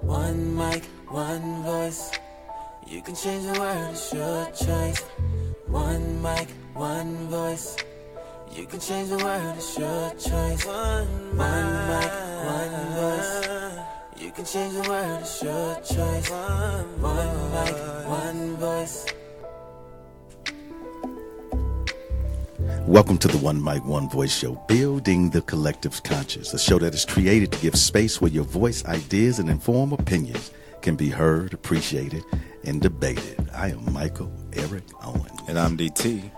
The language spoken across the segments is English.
One mic, one voice. You can change the world, it's your choice. One mic, one voice. You can change the world, it's your choice. One mic, one voice. You can change the world, it's your choice. One mic, one voice. Welcome to the One Mic, One Voice show, building the collective's conscious, a show that is created to give space where your voice, ideas, and informed opinions can be heard, appreciated, and debated. I am Michael Eric Owen. And I'm DT.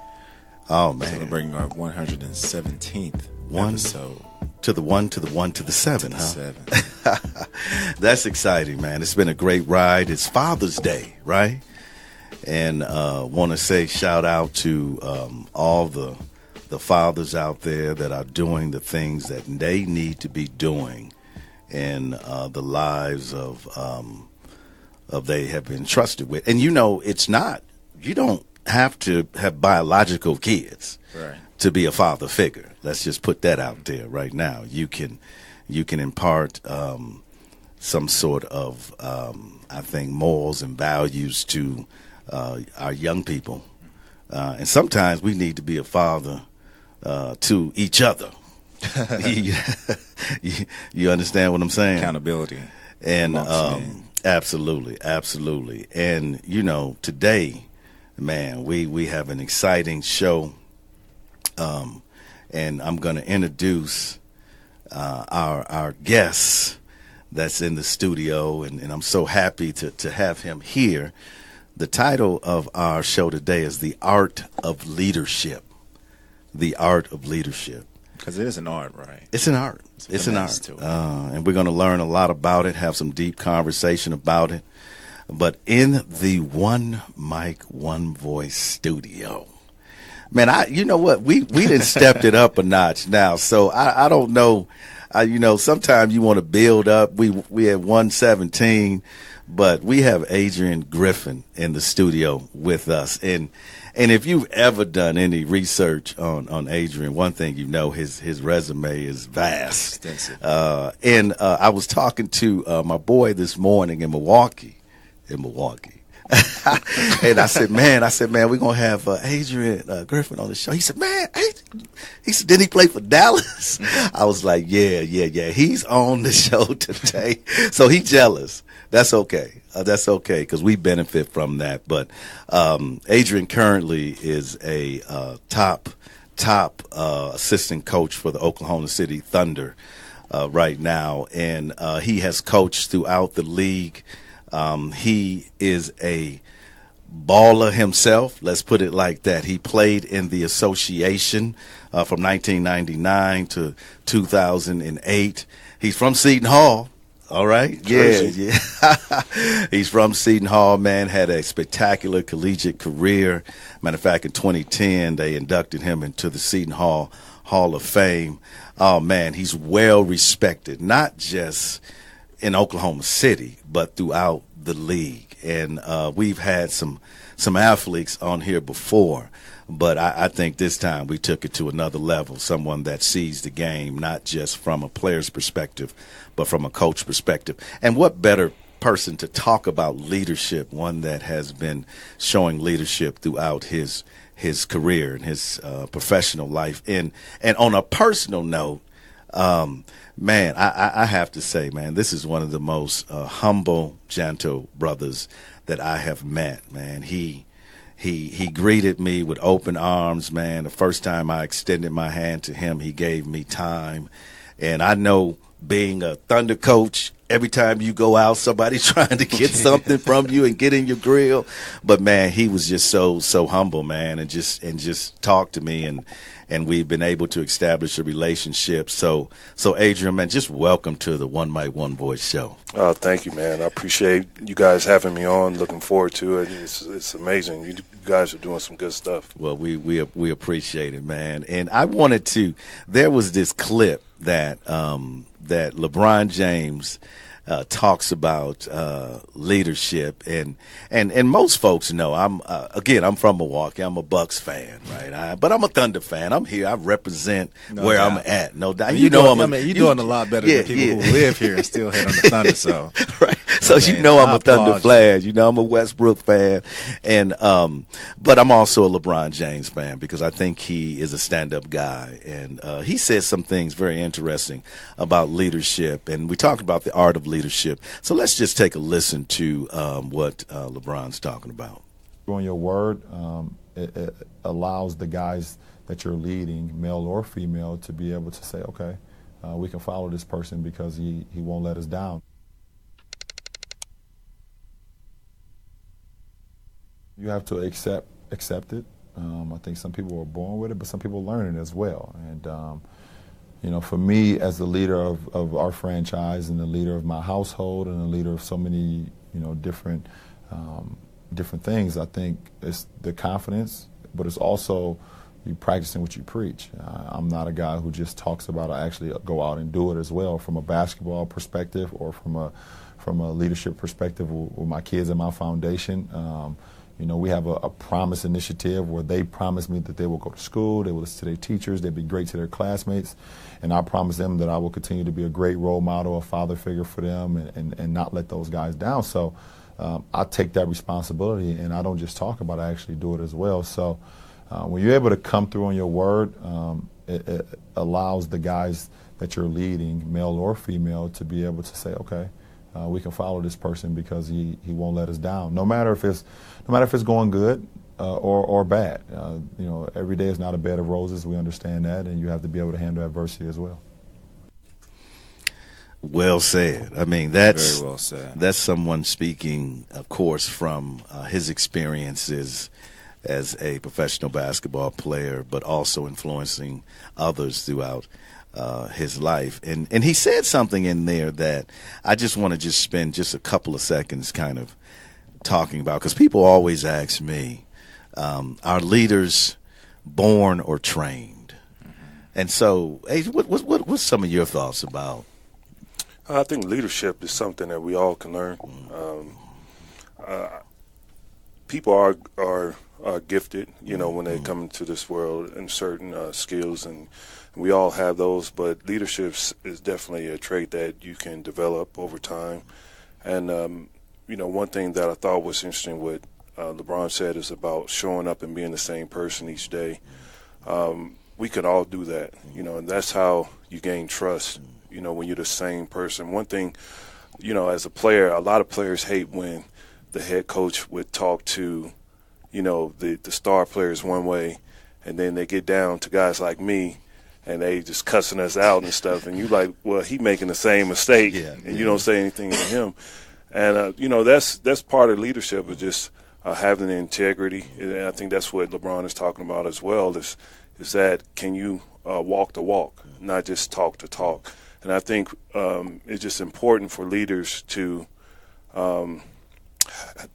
Oh, man. Celebrating our 117th episode. To the one, to the one, to the seven, to huh? Seven. That's exciting, man. It's been a great ride. It's Father's Day, right? And want to say shout out to all the fathers out there that are doing the things that they need to be doing in the lives of they have been trusted with. And it's not, you don't have to have biological kids to be a father figure. Let's just put that out there right now. You can impart some sort of I think morals and values to our young people, and sometimes we need to be a father to each other. you understand what I'm saying? Accountability. And absolutely. And today, man, we have an exciting show, and I'm going to introduce our guest that's in the studio, and I'm so happy to have him here. The title of our show today is The Art of Leadership. The Art of Leadership. Because it is an art, right? It's an art. It's an art. And we're going to learn a lot about it, have some deep conversation about it. But in the One Mic, One Voice studio, man, you know what? We done stepped it up a notch now. So I don't know. Sometimes you want to build up. We had 117. But we have Adrian Griffin in the studio with us. And if you've ever done any research on Adrian, one thing his resume is vast. Extensive. And I was talking to my boy this morning in Milwaukee. And I said, man, we're going to have Adrian Griffin on the show. He said, man, didn't he play for Dallas? I was like, yeah. He's on the show today. So he's jealous. That's okay. Because we benefit from that. But Adrian currently is a top assistant coach for the Oklahoma City Thunder right now. And he has coached throughout the league. He is a baller himself. Let's put it like that. He played in the association from 1999 to 2008. He's from Seton Hall. All right. Yeah. He's from Seton Hall, man. Had a spectacular collegiate career. Matter of fact, in 2010, they inducted him into the Seton Hall Hall of Fame. Oh, man, he's well respected, not just in Oklahoma City, but throughout the league. And we've had some athletes on here before, but I think this time we took it to another level, someone that sees the game not just from a player's perspective, but from a coach perspective. And what better person to talk about leadership, one that has been showing leadership throughout his career and his professional life. And on a personal note, man, I have to say, man, this is one of the most humble, gentle brothers that I have met, man. He greeted me with open arms, man. The first time I extended my hand to him, he gave me time. And I know, being a Thunder coach, Every time you go out, somebody's trying to get something from you and get in your grill. But man, he was just so humble, man, and just talked to me, and we've been able to establish a relationship. So Adrian, man, just welcome to the One Mic, One Voice show. Thank you, man. I appreciate you guys having me on. Looking forward to it. It's amazing. You guys are doing some good stuff. Well, we appreciate it, man. And I wanted to. There was this clip that that LeBron James talks about leadership, and most folks know I'm from Milwaukee. I'm a Bucks fan, right? But I'm a Thunder fan. I'm here. I represent where I'm at. No doubt. You're doing a lot better than people who live here and still hate on the Thunder. So right. So I'm a Thunder fan. I'm a Westbrook fan, and but I'm also a LeBron James fan because I think he is a stand-up guy, and he says some things very interesting about leadership, and we talked about the art of leadership. So let's just take a listen to what LeBron's talking about. On your word, it allows the guys that you're leading, male or female, to be able to say, okay, we can follow this person because he won't let us down. You have to accept it. I think some people are born with it, but some people learn it as well. And for me, as the leader of our franchise and the leader of my household and the leader of so many, different things, I think it's the confidence, but it's also you practicing what you preach. I'm not a guy who just talks about it. I actually go out and do it as well, from a basketball perspective or from a leadership perspective with my kids and my foundation. We have a promise initiative where they promise me that they will go to school, they will listen to their teachers, they'll be great to their classmates, and I promise them that I will continue to be a great role model, a father figure for them, and not let those guys down. So I take that responsibility, and I don't just talk about it, I actually do it as well. So when you're able to come through on your word, it allows the guys that you're leading, male or female, to be able to say, okay, we can follow this person because he won't let us down. No matter if it's going good or bad. Every day is not a bed of roses. We understand that, and you have to be able to handle adversity as well. Well said. I mean, that's very well said. That's someone speaking, of course, from his experiences as a professional basketball player, but also influencing others throughout his life. And he said something in there that I just want to spend just a couple of seconds kind of talking about, because people always ask me, are leaders born or trained? And so, what's some of your thoughts about? I think leadership is something that we all can learn. People are gifted, when they come into this world in certain skills, and we all have those, but leadership is definitely a trait that you can develop over time. And, one thing that I thought was interesting what LeBron said is about showing up and being the same person each day. We can all do that, and that's how you gain trust, when you're the same person. One thing, as a player, a lot of players hate when the head coach would talk to, the star players one way, and then they get down to guys like me, and they just cussing us out and stuff, and you like, well, he making the same mistake, and you don't say anything to him. And, that's part of leadership, is just having the integrity. And I think that's what LeBron is talking about as well, is that can you walk the walk, not just talk the talk. And I think it's just important for leaders to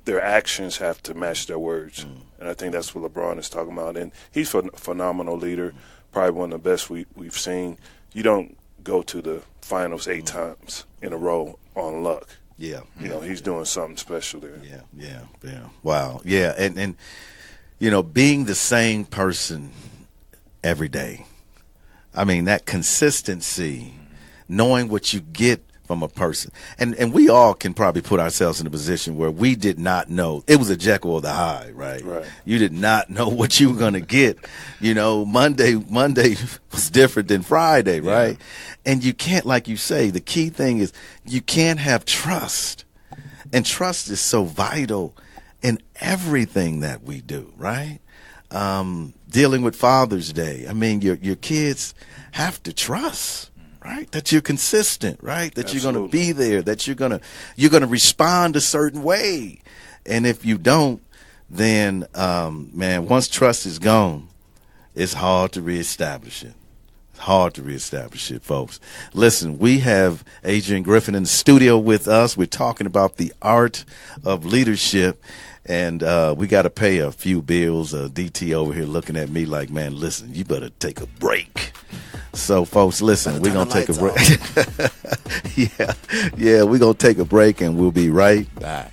their actions have to match their words. And I think that's what LeBron is talking about. And he's a phenomenal leader, probably one of the best we've seen. You don't go to the finals 8 times in a row on luck. Yeah. He's doing something special there. Yeah. Wow. Yeah. And being the same person every day. I mean, that consistency, knowing what you get from a person. And we all can probably put ourselves in a position where we did not know. It was a Jekyll or the Hyde, right? You did not know what you were going to get. Monday was different than Friday, right? And you can't, like you say, the key thing is you can't have trust. And trust is so vital in everything that we do, right? Dealing with Father's Day. I mean, your kids have to trust. right? That you're consistent, right? That Absolutely. you're going to be there, that you're going to respond a certain way. And if you don't, then, man, once trust is gone, it's hard to reestablish it. It's hard to reestablish it, folks. Listen, we have Adrian Griffin in the studio with us. We're talking about the art of leadership. And we got to pay a few bills. DT over here looking at me like, man, listen, you better take a break. So, folks, listen, we're going to take a break. Yeah, we're going to take a break, and we'll be right back.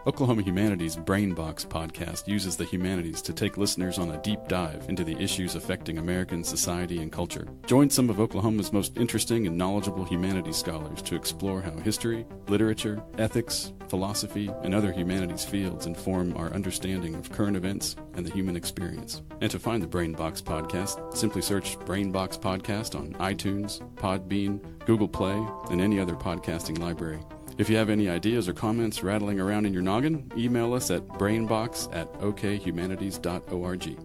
Oklahoma Humanities Brain Box podcast uses the humanities to take listeners on a deep dive into the issues affecting American society and culture. Join some of Oklahoma's most interesting and knowledgeable humanities scholars to explore how history, literature, ethics, philosophy, and other humanities fields inform our understanding of current events and the human experience. And to find the Brain Box podcast, simply search Brain Box Podcast on iTunes, Podbean, Google Play, and any other podcasting library. If you have any ideas or comments rattling around in your noggin, email us at brainbox@okhumanities.org.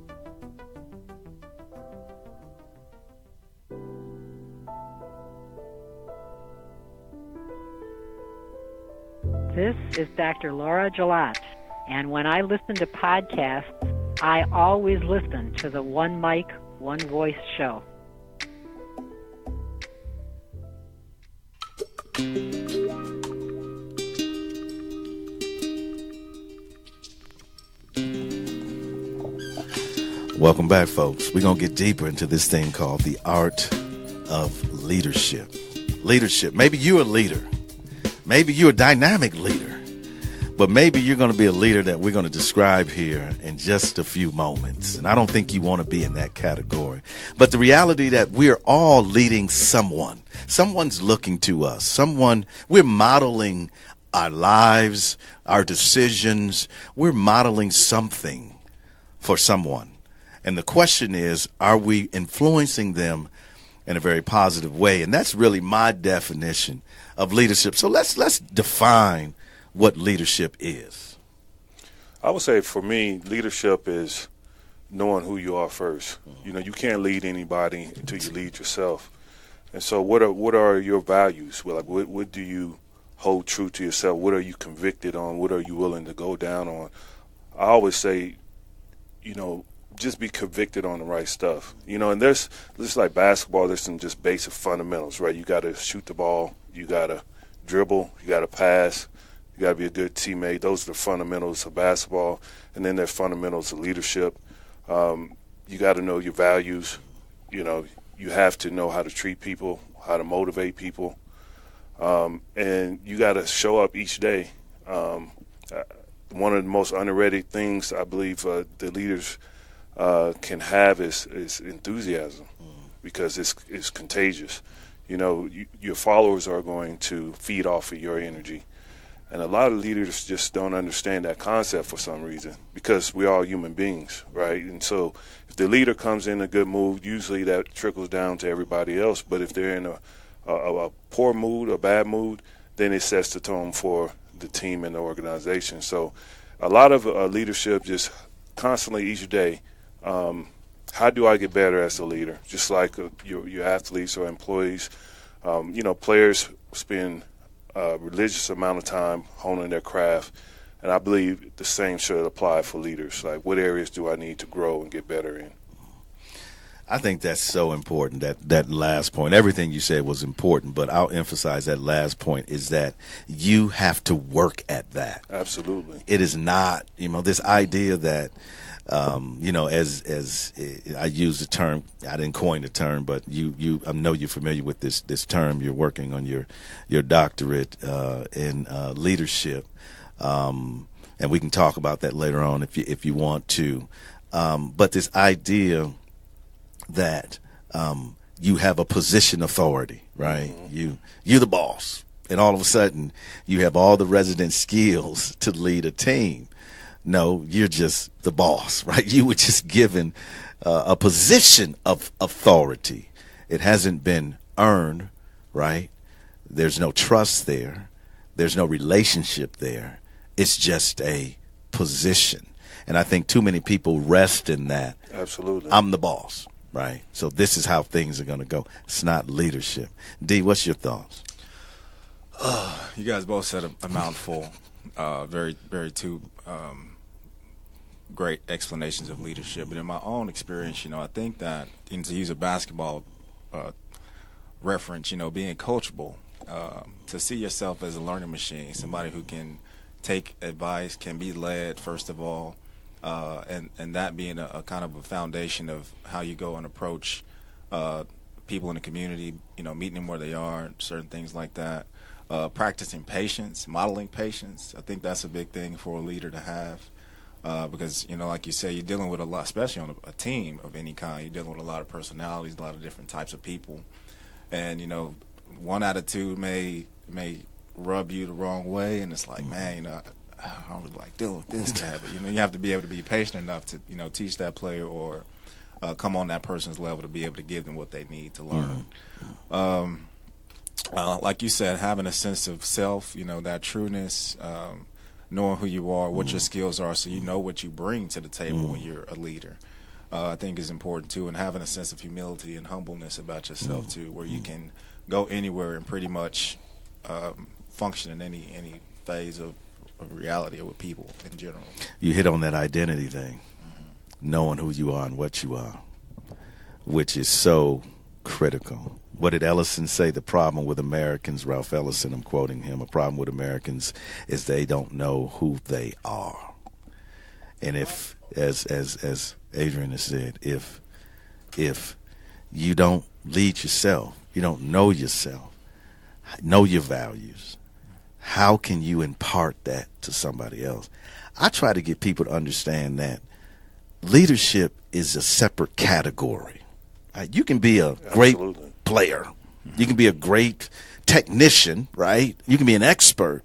This is Dr. Laura Gillot, and when I listen to podcasts, I always listen to the One Mic, One Voice show. Welcome back, folks. We're going to get deeper into this thing called the art of leadership. Leadership. Maybe you're a leader. Maybe you're a dynamic leader. But maybe you're going to be a leader that we're going to describe here in just a few moments. And I don't think you want to be in that category. But the reality that we're all leading someone. Someone's looking to us. We're modeling our lives, our decisions. We're modeling something for someone. And the question is, are we influencing them in a very positive way? And that's really my definition of leadership. So let's define what leadership is. I would say for me, leadership is knowing who you are first. You know, you can't lead anybody until you lead yourself. And so what are your values? Well, like, what do you hold true to yourself? What are you convicted on? What are you willing to go down on? I always say, you know, just be convicted on the right stuff. You know, and there's like basketball, there's some just basic fundamentals, right? You got to shoot the ball, you got to dribble, you got to pass, you got to be a good teammate. Those are the fundamentals of basketball. And then there's fundamentals of leadership. You got to know your values. You know, you have to know how to treat people, how to motivate people. And you got to show up each day. One of the most underrated things I believe the leaders can have is enthusiasm, because it's contagious. You know, your followers are going to feed off of your energy. And a lot of leaders just don't understand that concept for some reason, because we're all human beings, right? And so if the leader comes in a good mood, usually that trickles down to everybody else. But if they're in a poor mood, a bad mood, then it sets the tone for the team and the organization. So a lot of leadership just constantly each day, how do I get better as a leader? Just like your athletes or employees, you know, players spend a religious amount of time honing their craft, and I believe the same should apply for leaders. Like, what areas do I need to grow and get better in? I think that's so important, that last point. Everything you said was important, but I'll emphasize that last point is that you have to work at that. Absolutely. It is not, you know, this idea that, you know, as I use the term, I didn't coin the term, but I know you're familiar with this term. You're working on your doctorate in leadership, and we can talk about that later on if you want to. But this idea that you have a position authority, right? Mm-hmm. You're the boss, and all of a sudden you have all the resident skills to lead a team. No, you're just the boss, right? You were just given a position of authority. It hasn't been earned, right? There's no trust there. There's no relationship there. It's just a position. And I think too many people rest in that. Absolutely. I'm the boss, right? So this is how things are going to go. It's not leadership. D, what's your thoughts? You guys both said a mouthful. Very, very two great explanations of leadership. But in my own experience, I think that, and to use a basketball reference, being coachable, to see yourself as a learning machine, somebody who can take advice, can be led, first of all, and that being a kind of a foundation of how you go and approach people in the community, meeting them where they are, certain things like that. Practicing patience, modeling patience. I think that's a big thing for a leader to have, because, like you say, you're dealing with a lot, especially on a team of any kind. You're dealing with a lot of personalities, a lot of different types of people. And, one attitude may rub you the wrong way, and it's like, man, I don't really like dealing with this guy. But, you have to be able to be patient enough to, teach that player or come on that person's level to be able to give them what they need to learn. Like you said, having a sense of self, that trueness, knowing who you are, what your skills are, so you know what you bring to the table when you're a leader, I think is important too, and having a sense of humility and humbleness about yourself too, where you can go anywhere and pretty much function in any phase of reality or with people in general. You hit on that identity thing, knowing who you are and what you are, which is so critical. What did Ellison say? The problem with Americans, Ralph Ellison, I'm quoting him, a problem with Americans is they don't know who they are. And if, as Adrian has said, if you don't lead yourself, you don't know yourself, know your values, how can you impart that to somebody else? I try to get people to understand that leadership is a separate category. You can be a great player. You can be a great technician, right? You can be an expert.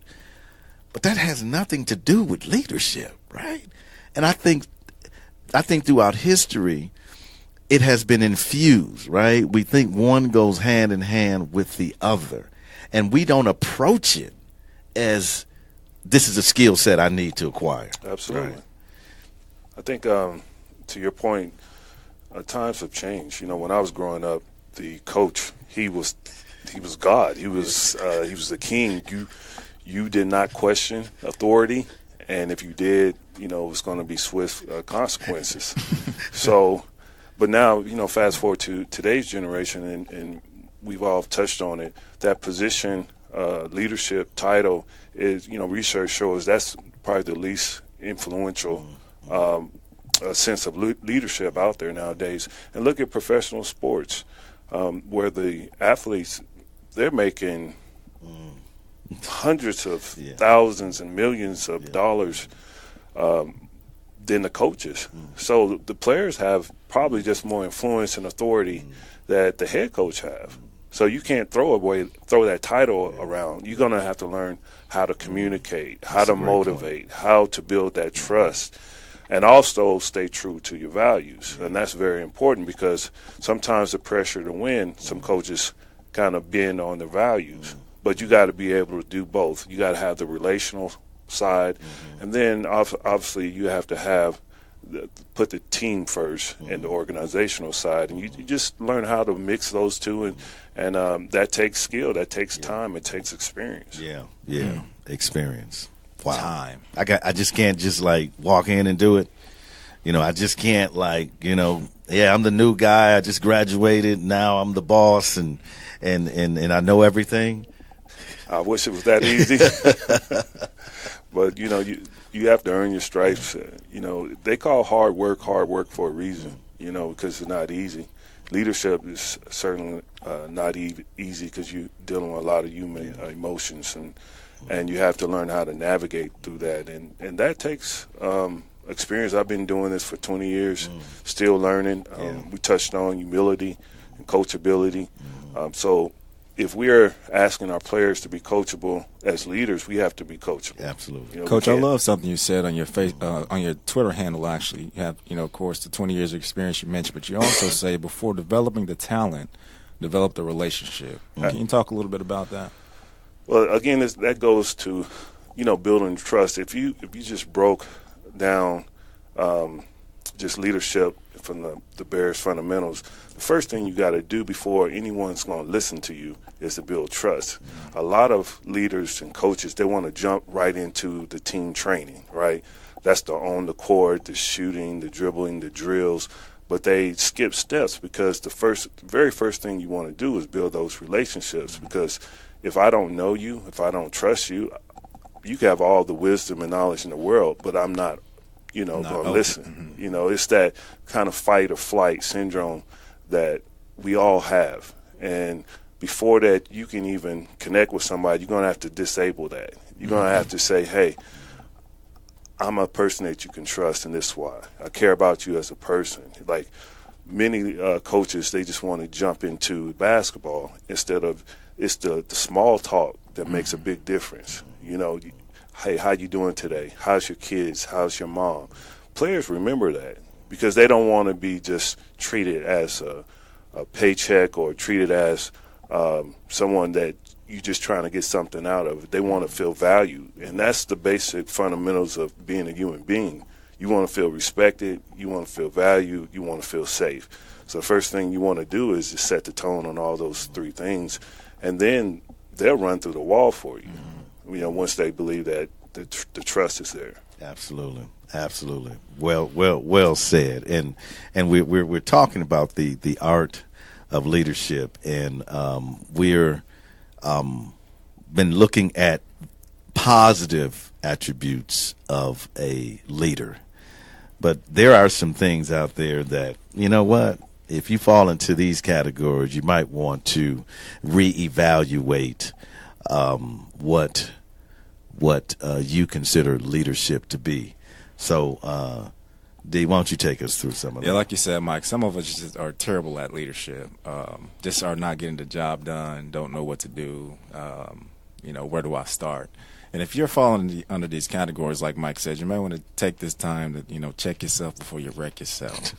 But that has nothing to do with leadership, right? And I think throughout history, it has been infused, right? We think one goes hand in hand with the other. And we don't approach it as this is a skill set I need to acquire. Absolutely. Right? I think, to your point, times have changed. When I was growing up, the coach, he was God. He was the king. You did not question authority, and if you did, it was going to be swift consequences. So, but now, fast forward to today's generation, and we've all touched on it. That position, leadership title is, research shows that's probably the least influential a sense of leadership out there nowadays. And look at professional sports, where the athletes, they're making hundreds of thousands and millions of dollars than the coaches. So the players have probably just more influence and authority that the head coach have. So you can't throw that title around. You're going to have to learn how to communicate, how to motivate, how to build that trust, and also stay true to your values. And that's very important, because sometimes the pressure to win, some coaches kind of bend on their values. But you got to be able to do both. You got to have the relational side, and then obviously you have to put the team first and the organizational side. And you just learn how to mix those two, and that takes skill, that takes time, it takes experience. Experience. Wow. Time. I just can't just walk in and do it. I just can't I'm the new guy. I just graduated. Now I'm the boss and I know everything. I wish it was that easy. But you have to earn your stripes. They call hard work for a reason. Because it's not easy. Leadership is certainly not easy, because you're dealing with a lot of human emotions, and you have to learn how to navigate through that, and that takes experience. I've been doing this for 20 years, still learning. We touched on humility and coachability. So if we're asking our players to be coachable as leaders, we have to be coachable. Absolutely. Coach, I love something you said on your on your Twitter handle. Actually, you have, of course, the 20 years of experience you mentioned, but you also say before developing the talent, develop the relationship. Can you talk a little bit about that? Well, again, that goes to, building trust. If you just broke down just leadership from the Bears fundamentals, the first thing you got to do before anyone's going to listen to you is to build trust. A lot of leaders and coaches, they want to jump right into the team training, right? That's the on the court, the shooting, the dribbling, the drills, but they skip steps because the very first thing you want to do is build those relationships. Because if I don't know you, if I don't trust you, you can have all the wisdom and knowledge in the world, but I'm not going to listen. It's that kind of fight or flight syndrome that we all have. And before that you can even connect with somebody, you're going to have to disable that. You're going to have to say, hey, I'm a person that you can trust, and this is why. I care about you as a person. Like many coaches, they just want to jump into basketball instead of it's the small talk that makes a big difference. Hey, how you doing today? How's your kids? How's your mom? Players remember that because they don't want to be just treated as a paycheck or treated as someone that you're just trying to get something out of. They want to feel valued, and that's the basic fundamentals of being a human being. You want to feel respected, you want to feel valued, you want to feel safe. So the first thing you want to do is just set the tone on all those three things, and then they'll run through the wall for you. Once they believe that the trust is there. Absolutely. Well said. And we're talking about the art of leadership, and we're been looking at positive attributes of a leader. But there are some things out there that, if you fall into these categories, you might want to reevaluate what you consider leadership to be. So, D, why don't you take us through some of that? Yeah, like you said, Mike, some of us just are terrible at leadership. Just are not getting the job done, don't know what to do. Where do I start? And if you're falling under these categories, like Mike said, you may want to take this time to, check yourself before you wreck yourself.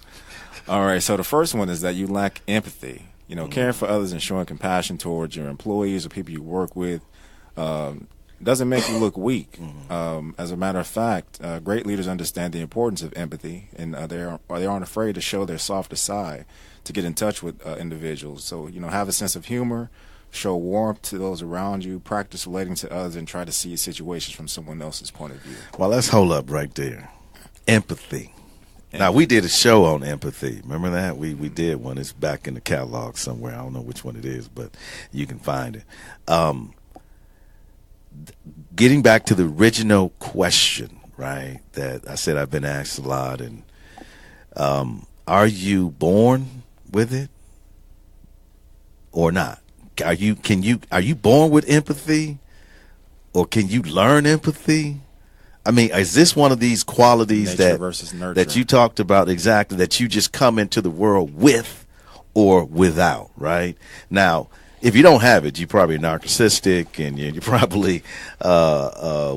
All right, so the first one is that you lack empathy. Caring for others and showing compassion towards your employees or people you work with doesn't make you look weak. As a matter of fact, great leaders understand the importance of empathy, and they aren't afraid to show their softer side to get in touch with individuals. So, have a sense of humor, show warmth to those around you, practice relating to others, and try to see situations from someone else's point of view. Well, let's hold up right there. Empathy. Now, we did a show on empathy. Remember that? We did one. It's back in the catalog somewhere. I don't know which one it is, but you can find it. Getting back to the original question, right, that I said I've been asked a lot, and are you born with it or not? Are you born with empathy, or can you learn empathy? I mean, is this one of these qualities that you talked about exactly, that you just come into the world with or without, right? Now, if you don't have it, you're probably narcissistic, and you're probably,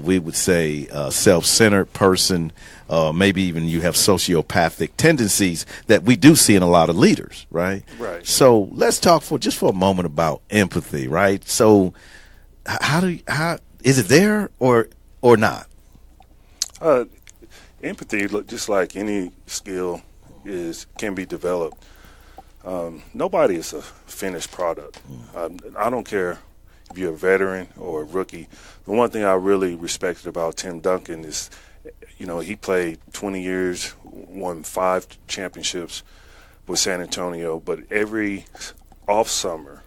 we would say, self-centered person. Maybe even you have sociopathic tendencies that we do see in a lot of leaders, right? Right. So let's talk for a moment about empathy, right? So how is it there or not? Empathy, just like any skill, can be developed. Nobody is a finished product. I don't care if you're a veteran or a rookie. The one thing I really respected about Tim Duncan is, he played 20 years, won 5 championships with San Antonio, but every off summer,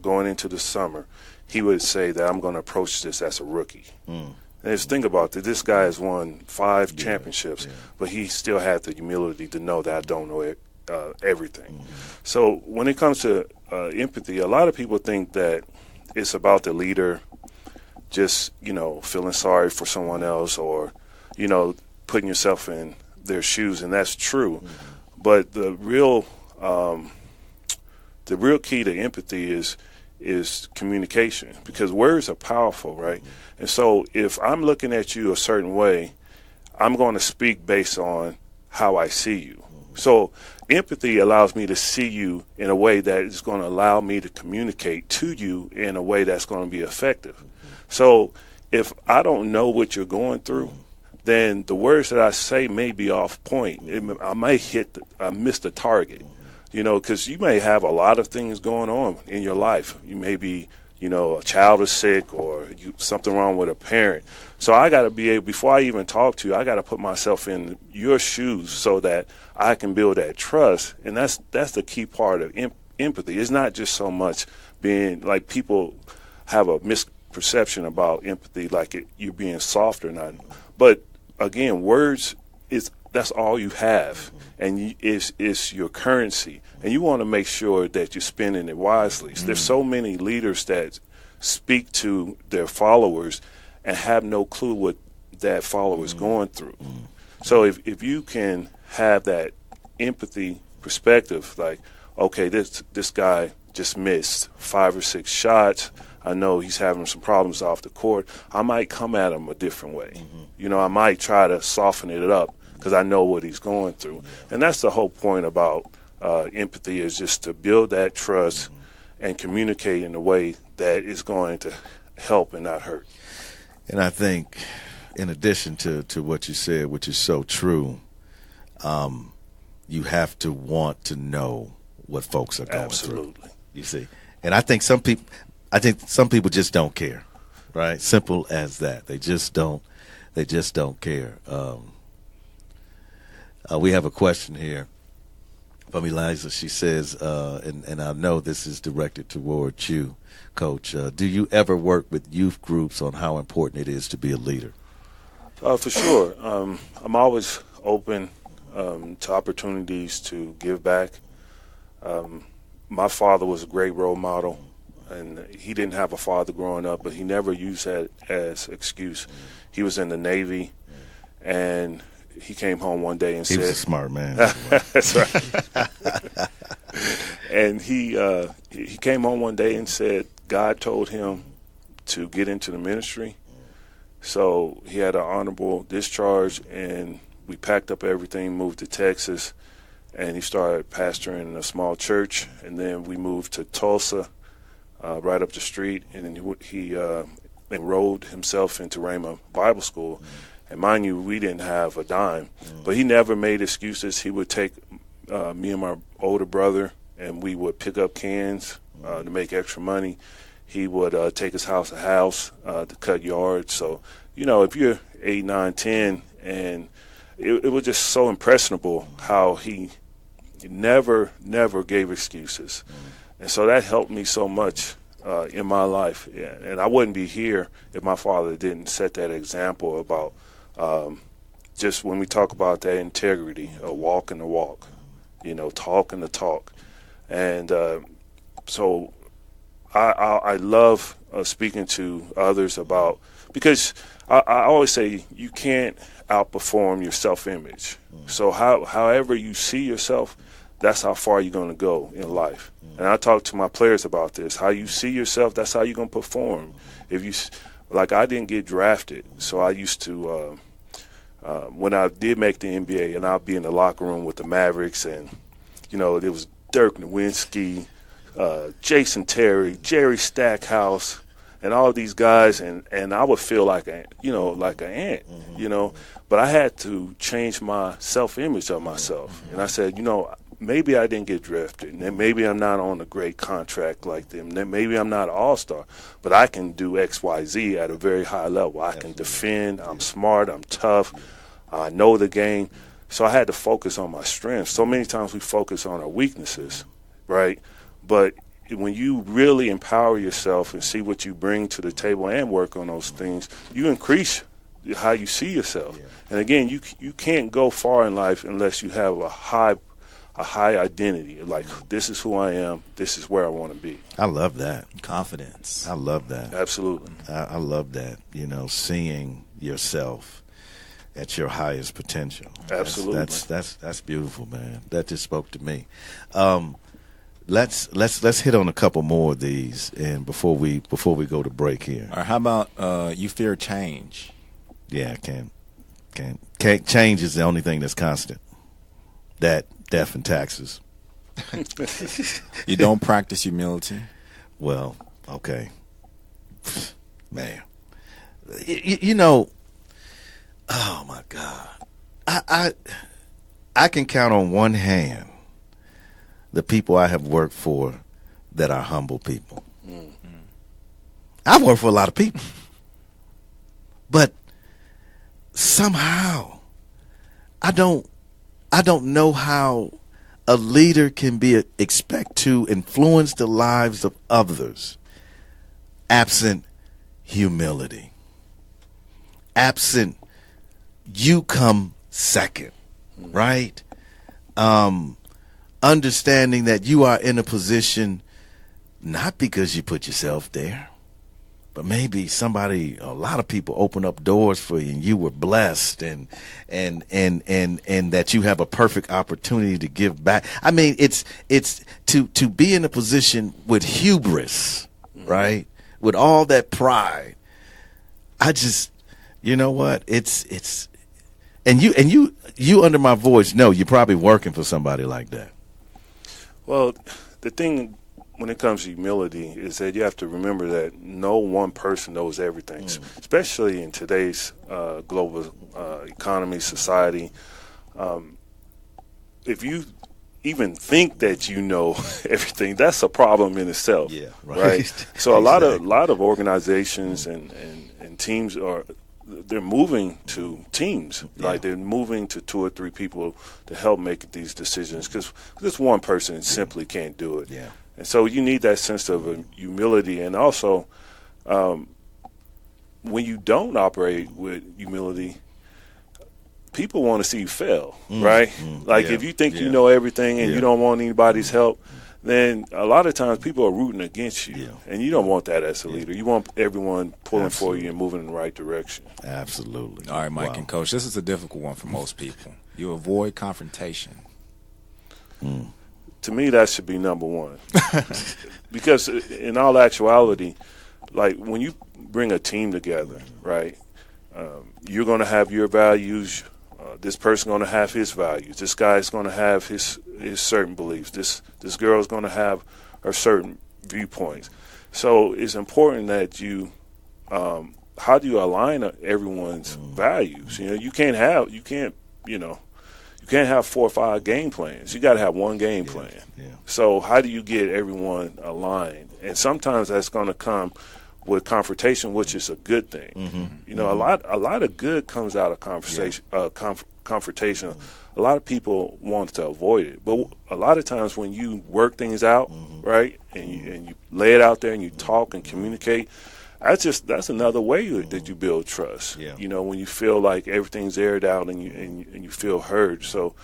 going into the summer, he would say that I'm going to approach this as a rookie. And just think about it. This guy has won 5 championships, but he still had the humility to know that I don't know everything. So when it comes to empathy, a lot of people think that it's about the leader just, feeling sorry for someone else, or, putting yourself in their shoes, and that's true. But the real key to empathy is communication, because words are powerful, right? And so if I'm looking at you a certain way, I'm going to speak based on how I see you. So empathy allows me to see you in a way that is going to allow me to communicate to you in a way that's going to be effective. So if I don't know what you're going through, then the words that I say may be off point. I may miss the target, because you may have a lot of things going on in your life. You may be, a child is sick or something wrong with a parent. So I got to be able, before I even talk to you, I got to put myself in your shoes so that I can build that trust. And that's the key part of empathy. It's not just so much being like people have a misperception about empathy, like you're being soft or not. But again, words that's all you have, and it's your currency, and you want to make sure that you're spending it wisely. So there's so many leaders that speak to their followers and have no clue what that follower is going through. So if you can have that empathy perspective, like, okay, this guy just missed 5 or 6 shots. I know he's having some problems off the court. I might come at him a different way. I might try to soften it up because I know what he's going through. And that's the whole point about empathy, is just to build that trust and communicate in a way that is going to help and not hurt. And I think, in addition to what you said, which is so true, you have to want to know what folks are going through. You see, and I think some people just don't care, right? Simple as that. They just don't care. We have a question here from Eliza. She says, and I know this is directed towards you, Coach. Do you ever work with youth groups on how important it is to be a leader? For sure. I'm always open to opportunities to give back. My father was a great role model, and he didn't have a father growing up, but he never used that as excuse. He was in the Navy, and he came home one day and said, he was a smart man. That's right. And he came home one day and said God told him to get into the ministry. So he had an honorable discharge, and we packed up everything, moved to Texas, and he started pastoring in a small church. And then we moved to Tulsa, right up the street, and then he enrolled himself into Rhema Bible School. And mind you, we didn't have a dime, but he never made excuses. He would take me and my older brother, and we would pick up cans to make extra money. He would take us house to house to cut yards. So, if you're 8, 9, 10, and it was just so impressionable how he never gave excuses. And so that helped me so much in my life. Yeah. And I wouldn't be here if my father didn't set that example about just when we talk about that integrity, walking the walk, talking the talk. And so I love speaking to others about, because I always say you can't outperform your self-image. So however you see yourself, that's how far you're going to go in life. And I talk to my players about this. How you see yourself, that's how you're going to perform. Like I didn't get drafted, so I used to, when I did make the NBA, and I'd be in the locker room with the Mavericks, and, it was Dirk Nowitzki, Jason Terry, Jerry Stackhouse, and all these guys, and I would feel like an ant, But I had to change my self-image of myself. And I said, maybe I didn't get drafted, and maybe I'm not on a great contract like them, and maybe I'm not an all-star, but I can do X, Y, Z at a very high level. I can defend, I'm smart, I'm tough, I know the game. So I had to focus on my strengths. So many times we focus on our weaknesses, right? But when you really empower yourself and see what you bring to the table and work on those things, you increase how you see yourself. Yeah. And again, you can't go far in life unless you have a high identity. Like, this is who I am. This is where I want to be. I love that. Confidence. I love that. Absolutely. I love that. Seeing yourself at your highest potential. Absolutely. That's beautiful, man. That just spoke to me. Let's hit on a couple more of these, and before we go to break here. Or how about you fear change? Yeah, can't change is the only thing that's constant. That Death and taxes. You don't practice humility? Well, okay. Man. You know, oh my God. I can count on one hand the people I have worked for that are humble people. I've worked for a lot of people. But somehow I don't know how a leader can expect to influence the lives of others absent humility. Absent you come second, right? Understanding that you are in a position not because you put yourself there, but maybe a lot of people open up doors for you and you were blessed and that you have a perfect opportunity to give back. I mean, it's to be in a position with hubris, right? With all that pride. I just, you know what? It's and you under my voice know you're probably working for somebody like that. Well, the thing when it comes to humility is that you have to remember that no one person knows everything, especially in today's global economy, society. If you even think that you know everything, that's a problem in itself. Yeah, right. So a lot of organizations and teams they're moving to teams. Like they're moving to 2 or 3 people to help make these decisions because this one person simply can't do it. Yeah. And so you need that sense of humility, and also when you don't operate with humility, people want to see you fail, right? If you think you know everything and you don't want anybody's help, then a lot of times people are rooting against you, and you don't want that as a leader. You want everyone pulling for you and moving in the right direction. Absolutely. All right, Mike and Coach, this is a difficult one for most people. You avoid confrontation. To me, that should be number one. Because in all actuality, like when you bring a team together, right, you're going to have your values. This person's going to have his values. This guy's going to have his certain beliefs. This girl's going to have her certain viewpoints. So it's important that you how do you align everyone's values? You can't have 4 or 5 game plans. You got to have one game plan. So how do you get everyone aligned? And sometimes that's going to come with confrontation, which is a good thing. A lot of good comes out of conversation, confrontation. A lot of people want to avoid it, but a lot of times when you work things out, right, and you lay it out there and you talk and communicate, that's another way that you build trust. When you feel like everything's aired out and you feel heard. So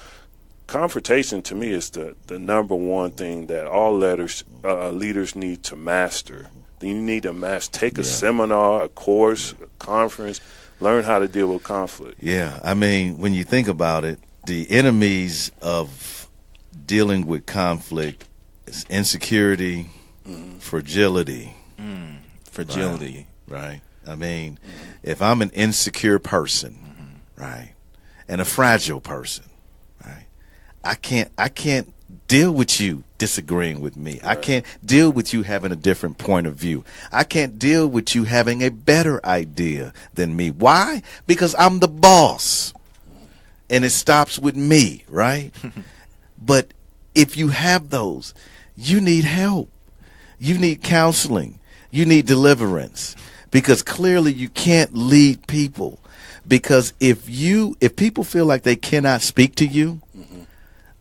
confrontation to me is the number one thing that all leaders need to master. You need to take a seminar, a course, a conference, learn how to deal with conflict. Yeah, I mean, when you think about it, the enemies of dealing with conflict is insecurity, fragility. Fragility. Right. I mean, if I'm an insecure person, right, and a fragile person, right, I can't deal with you disagreeing with me. Right. I can't deal with you having a different point of view. I can't deal with you having a better idea than me. Why? Because I'm the boss. And it stops with me, right? But if you have those, you need help. You need counseling. You need deliverance. Because clearly you can't lead people. Because if people feel like they cannot speak to you,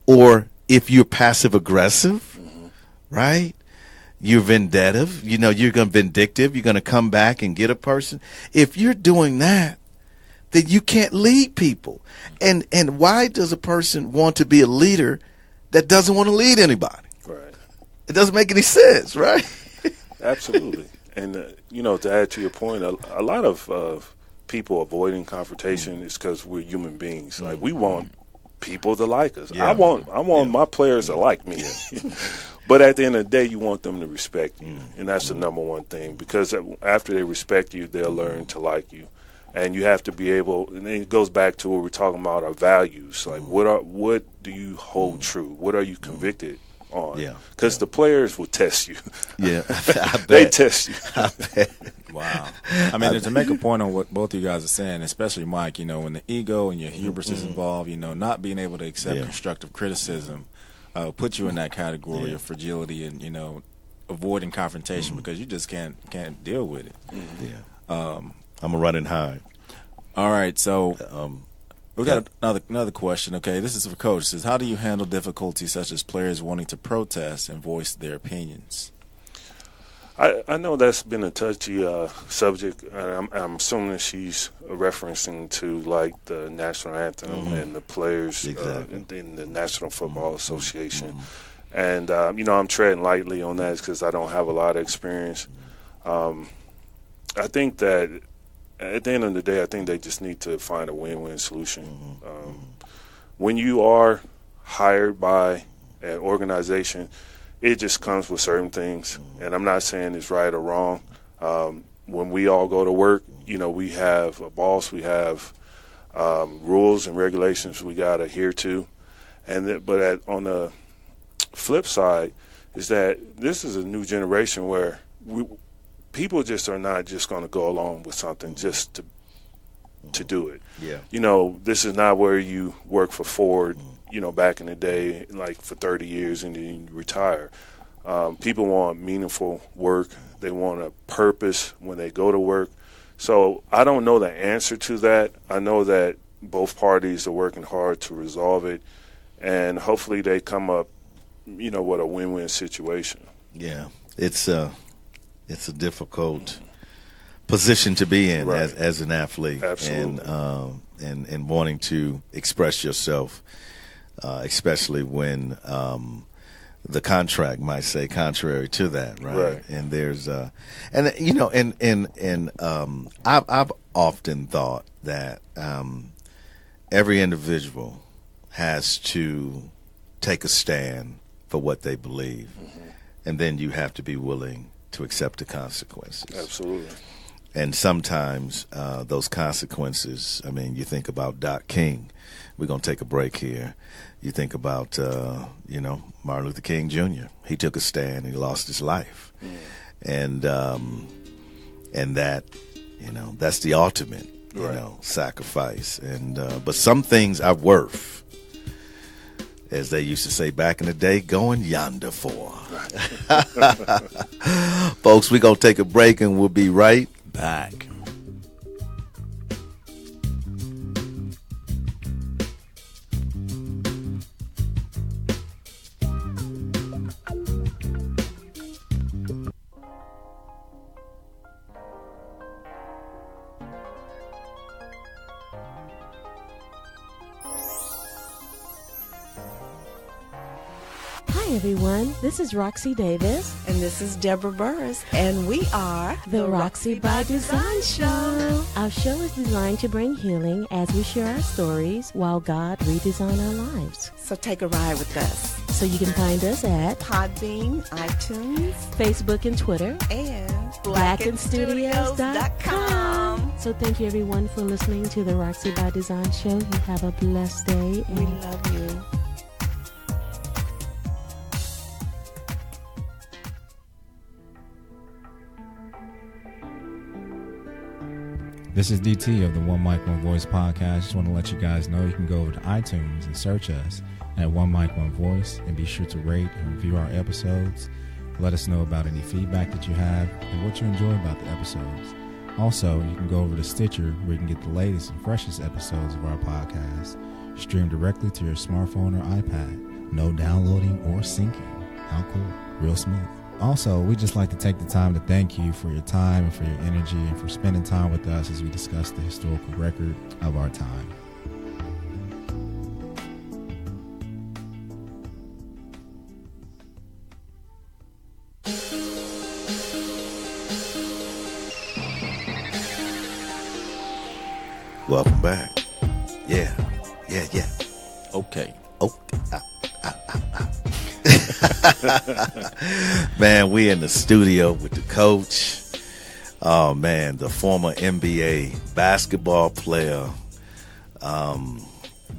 or if you're passive aggressive, right? You're vindictive, you're going to vindictive, you're going to come back and get a person. If you're doing that, then you can't lead people. And why does a person want to be a leader that doesn't want to lead anybody? Right. It doesn't make any sense, right? Absolutely. And, to add to your point, a lot of people avoiding confrontation is because we're human beings. Like, we want people to like us. I want my players to like me. But at the end of the day, you want them to respect you. And that's the number one thing, because after they respect you, they'll learn to like you. And you have to be able, and it goes back to what we're talking about, our values. Like, what do you hold true? What are you convicted on? Yeah. Because the players will test you. Yeah, I bet. They test you. I bet. Wow. I mean, to make a point on what both of you guys are saying, especially Mike, when the ego and your hubris is involved, not being able to accept constructive criticism put you in that category of fragility and, avoiding confrontation because you just can't deal with it. Yeah. I'm a running high. All right, so we got another question. Okay, this is for Coach. It says, how do you handle difficulties such as players wanting to protest and voice their opinions? I know that's been a touchy subject. I'm assuming she's referencing to like the national anthem and the players in the National Football Association. And I'm treading lightly on that because I don't have a lot of experience. I think that at the end of the day, I think they just need to find a win-win solution. When you are hired by an organization, it just comes with certain things, and I'm not saying it's right or wrong. When we all go to work, we have a boss, we have rules and regulations we got to adhere to. But on the flip side is that this is a new generation where people just are not just going to go along with something just to do it. Yeah. This is not where you work for Ford, back in the day, like for 30 years and then you retire. People want meaningful work. They want a purpose when they go to work. So I don't know the answer to that. I know that both parties are working hard to resolve it, and hopefully they come up, with a win-win situation. Yeah, it's a difficult position to be in as an athlete. Absolutely. And wanting to express yourself, especially when the contract might say contrary to that, right? And there's I've often thought that every individual has to take a stand for what they believe, and then you have to be willing to accept the consequences. Absolutely. And sometimes those consequences, you think about Doc King. We're going to take a break here. You think about, Martin Luther King Jr. He took a stand. He lost his life. And that, that's the ultimate, sacrifice. And but some things are worth, as they used to say back in the day, going yonder for. Folks, we're going to take a break and we'll be right back. Hi, everyone. This is Roxy Davis. And this is Deborah Burris. And we are The Roxy by Design Show. Our show is designed to bring healing as we share our stories while God redesign our lives. So take a ride with us. So you can find us at Podbean, iTunes, Facebook and Twitter, and blackandstudios.com. So thank you, everyone, for listening to The Roxy by Design Show. You have a blessed day. We love you. This is DT of the One Mic, One Voice podcast. Just want to let you guys know you can go over to iTunes and search us at One Mic, One Voice, and be sure to rate and review our episodes. Let us know about any feedback that you have and what you enjoy about the episodes. Also, you can go over to Stitcher where you can get the latest and freshest episodes of our podcast streamed directly to your smartphone or iPad. No downloading or syncing. How cool. Real smooth. Also, we'd just like to take the time to thank you for your time and for your energy and for spending time with us as we discuss the historical record of our time. Welcome back. Yeah. Okay. Man, we in the studio with the coach. Oh man, the former NBA basketball player,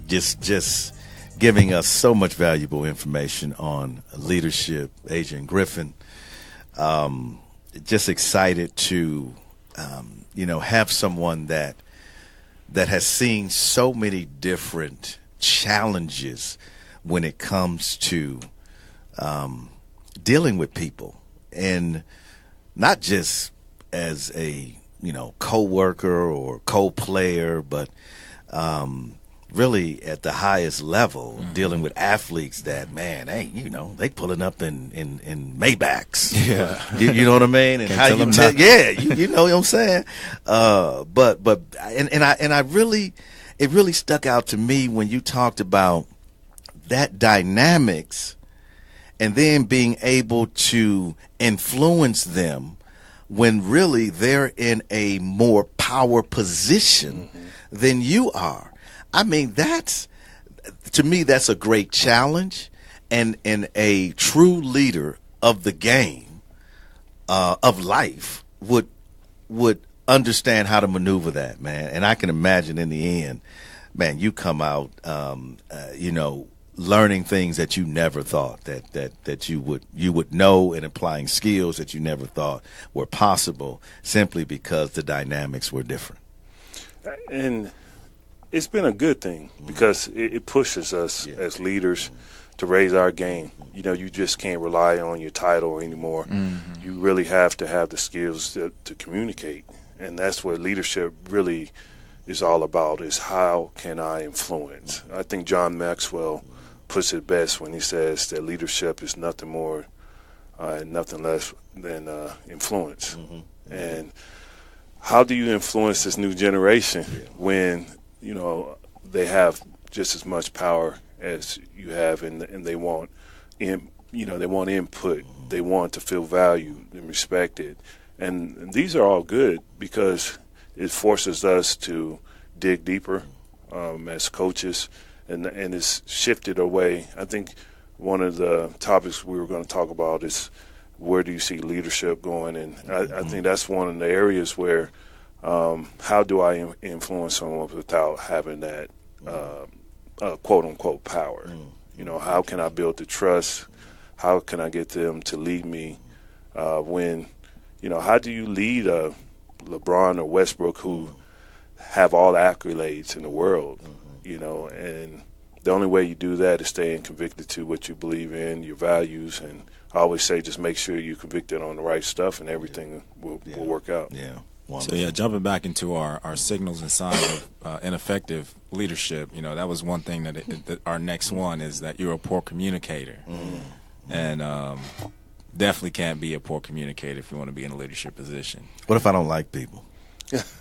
just giving us so much valuable information on leadership. Adrian Griffin, just excited to have someone that has seen so many different challenges when it comes to dealing with people, and not just as a co-worker or co-player, but really at the highest level, dealing with athletes that, man, hey, they pulling up in Maybachs. Yeah. You know what I mean? And how you tell, you know what I'm saying? But I really, it really stuck out to me when you talked about that dynamics and then being able to influence them when really they're in a more power position than you are. I mean, to me, that's a great challenge, and a true leader of the game, of life, would understand how to maneuver that, man. And I can imagine in the end, man, you come out, learning things that you never thought that you would know, and applying skills that you never thought were possible, simply because the dynamics were different. And it's been a good thing, because it pushes us as leaders to raise our game. You just can't rely on your title anymore. You really have to have the skills to communicate, and that's what leadership really is all about, is how can I influence. I think John Maxwell puts it best when he says that leadership is nothing more and nothing less than influence. And how do you influence this new generation when they have just as much power as you have, and they want they want input, they want to feel valued and respected, and these are all good, because it forces us to dig deeper as coaches, and it's shifted away. I think one of the topics we were going to talk about is, where do you see leadership going? And I think that's one of the areas where how do I influence someone without having that quote unquote power? How can I build the trust? How can I get them to lead me? When how do you lead a LeBron or Westbrook who have all the accolades in the world? And the only way you do that is staying convicted to what you believe in, your values, and I always say, just make sure you're convicted on the right stuff, and everything will work out. Yeah. Wonderful. So jumping back into our signals and signs of ineffective leadership, that was one thing that our next one is that you're a poor communicator, and definitely can't be a poor communicator if you want to be in a leadership position. What if I don't like people?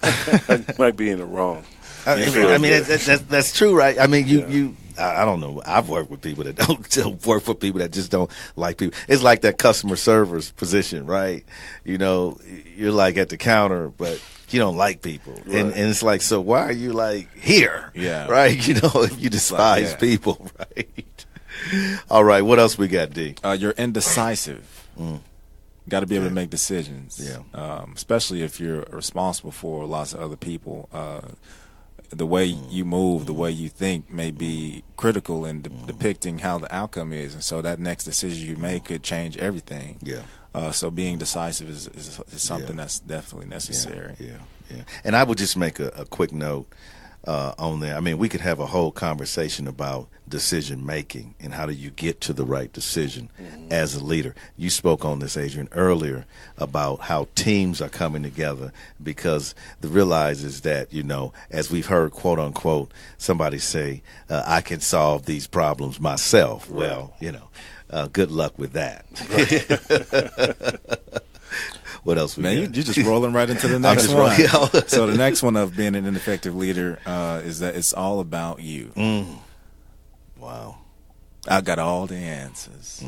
I might be in the wrong. I mean, that's true, right? I mean, I don't know. I've worked with people that don't work for people that just don't like people. It's like that customer service position, right? You're like at the counter, but you don't like people, right. and it's like, so why are you like here? Yeah, right. If you despise people, right? All right, what else we got, D? You're indecisive. Got to be able to make decisions. Especially if you're responsible for lots of other people. The way you move, the way you think may be critical in depicting how the outcome is, and so that next decision you make could change everything. So being decisive is something that's definitely necessary. Yeah. And I would just make a quick note on there. I mean, we could have a whole conversation about decision making and how do you get to the right decision as a leader. You spoke on this, Adrian, earlier about how teams are coming together, because the realize is that, as we've heard, quote unquote, somebody say, I can solve these problems myself. Right. Well, good luck with that. Right. What else we got? You're just rolling right into the next one. So the next one of being an ineffective leader is that it's all about you. Wow. I got all the answers.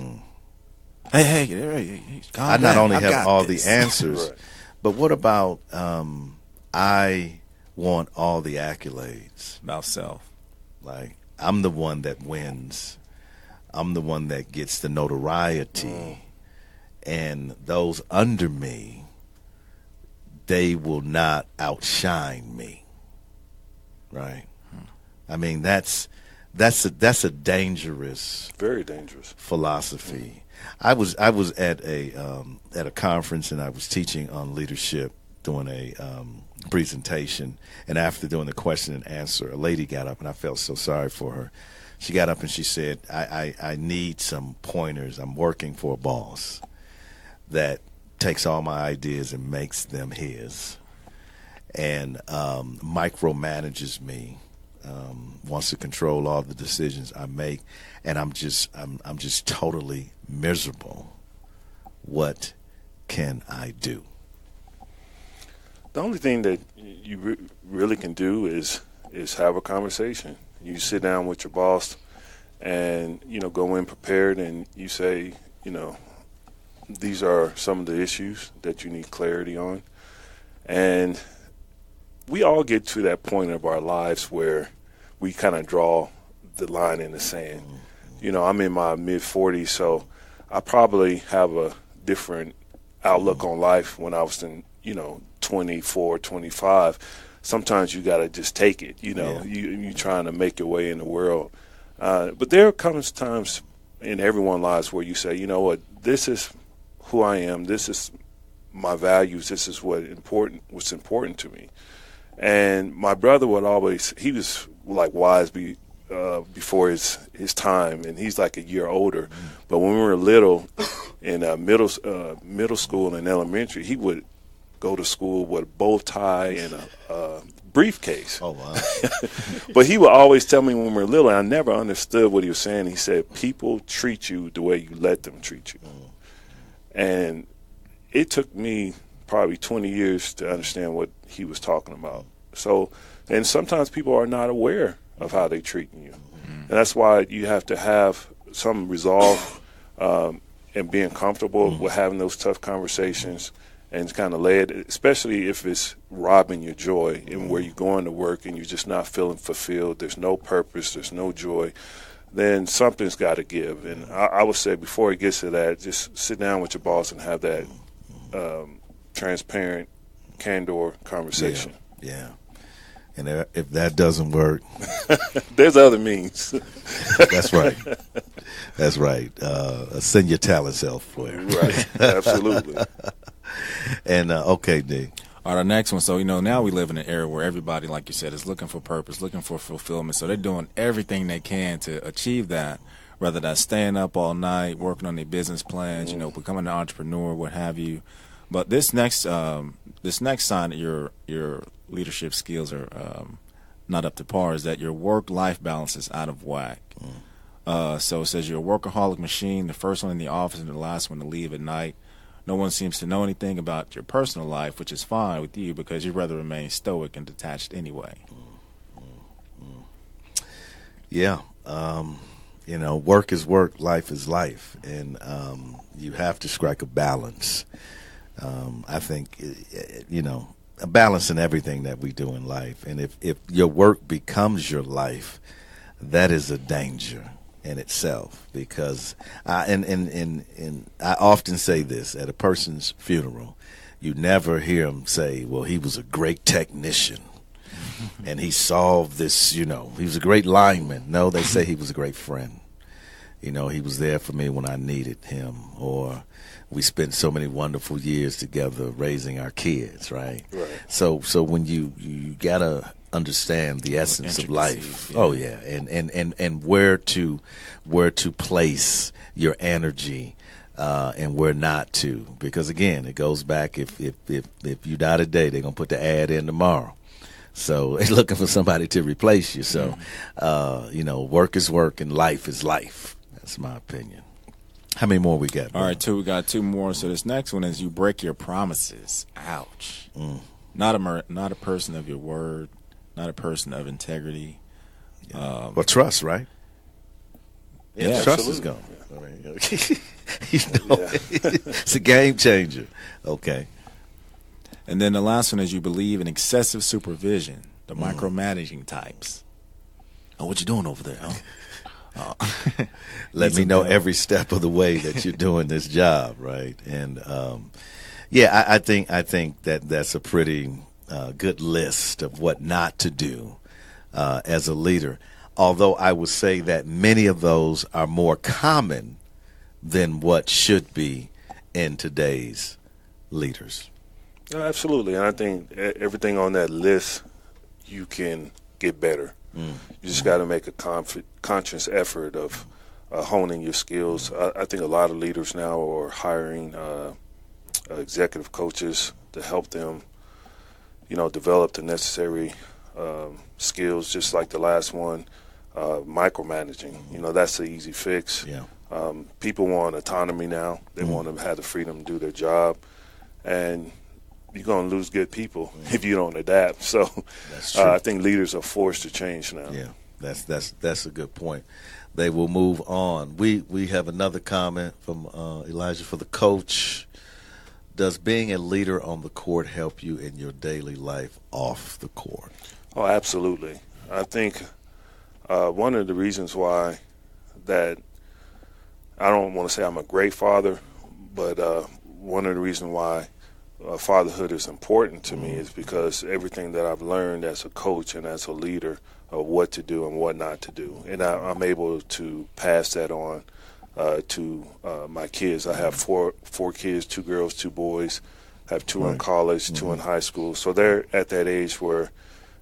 Hey, I not only have all this. the answers, right. But what about I want all the accolades? About self. Like, I'm the one that wins. I'm the one that gets the notoriety. And those under me they will not outshine me. Right? I mean, that's a dangerous, very dangerous philosophy. I was at a conference, and I was teaching on leadership, doing a presentation, and after doing the question and answer, a lady got up, and I felt so sorry for her. She got up and she said, I need some pointers. I'm working for a boss that takes all my ideas and makes them his, and micromanages me, wants to control all the decisions I make, and I'm just totally miserable. What can I do? The only thing that you really can do is have a conversation. You sit down with your boss and, go in prepared, and you say, these are some of the issues that you need clarity on. And we all get to that point of our lives where we kind of draw the line in the sand. I'm in my mid-40s, so I probably have a different outlook on life when I was in, 24, 25. Sometimes you got to just take it, you're trying to make your way in the world. But there comes times in everyone's lives where you say, you know what, this is who I am, this is my values, this is what's important to me. And my brother would always, he was like wise before his time, and he's like a year older. But when we were little, in middle school and elementary, he would go to school with a bow tie and a briefcase. Oh, wow. But he would always tell me when we were little, and I never understood what he was saying. He said, people treat you the way you let them treat you. And it took me probably 20 years to understand what he was talking about. So, and sometimes people are not aware of how they're treating you. And that's why you have to have some resolve and being comfortable with having those tough conversations and kind of lay it, especially if it's robbing your joy and where you're going to work and you're just not feeling fulfilled, there's no purpose, there's no joy, then something's got to give. And I would say before it gets to that, just sit down with your boss and have that transparent, candor conversation. Yeah. And if that doesn't work, there's other means. That's right. That's right. Send your talents elsewhere. Right. Absolutely. And okay, D. All right, our next one. So, now we live in an era where everybody, like you said, is looking for purpose, looking for fulfillment. So they're doing everything they can to achieve that, whether that's staying up all night, working on their business plans, becoming an entrepreneur, what have you. But this next sign that your leadership skills are not up to par is that your work-life balance is out of whack. So it says you're a workaholic machine, the first one in the office and the last one to leave at night. No one seems to know anything about your personal life, which is fine with you because you'd rather remain stoic and detached anyway. Yeah. Work is work, life is life, and you have to strike a balance. I think, a balance in everything that we do in life. And if your work becomes your life, that is a danger in itself, because I often say this at a person's funeral, you never hear them say, well, he was a great technician and he solved this, he was a great lineman. No, they say he was a great friend. He was there for me when I needed him, or we spent so many wonderful years together raising our kids, right? So when you gotta understand the essence of life. Yeah. Oh yeah, and where to place your energy and where not to, because again, it goes back. If you die today, they're gonna put the ad in tomorrow. So they're looking for somebody to replace you. So work is work and life is life. That's my opinion. How many more we got? All right, we got two more. So this next one is you break your promises. Ouch. Not a person of your word, not a person of integrity. Well, trust, right? Yeah, trust is gone. It's a game changer. Okay. And then the last one is you believe in excessive supervision, the micromanaging types. Oh, what you doing over there, huh? Let me know every step of the way that you're doing this job, right? And Yeah, I think that's a pretty good list of what not to do as a leader. Although I would say that many of those are more common than what should be in today's leaders. Absolutely, and I think everything on that list you can get better. You just got to make a conscious effort of honing your skills. I think a lot of leaders now are hiring executive coaches to help them, develop the necessary skills. Just like the last one, micromanaging. That's the easy fix. Yeah. People want autonomy now. They want to have the freedom to do their job, and you're going to lose good people if you don't adapt. So I think leaders are forced to change now. Yeah, that's a good point. They will move on. We have another comment from Elijah for the coach. Does being a leader on the court help you in your daily life off the court? Oh, absolutely. I think one of the reasons why that I don't want to say I'm a great father, but one of the reasons why fatherhood is important to me is because everything that I've learned as a coach and as a leader of what to do and what not to do, and I'm able to pass that on to my kids. I have four kids, 2 girls, 2 boys. I have 2 in college, 2 in high school. So they're at that age where,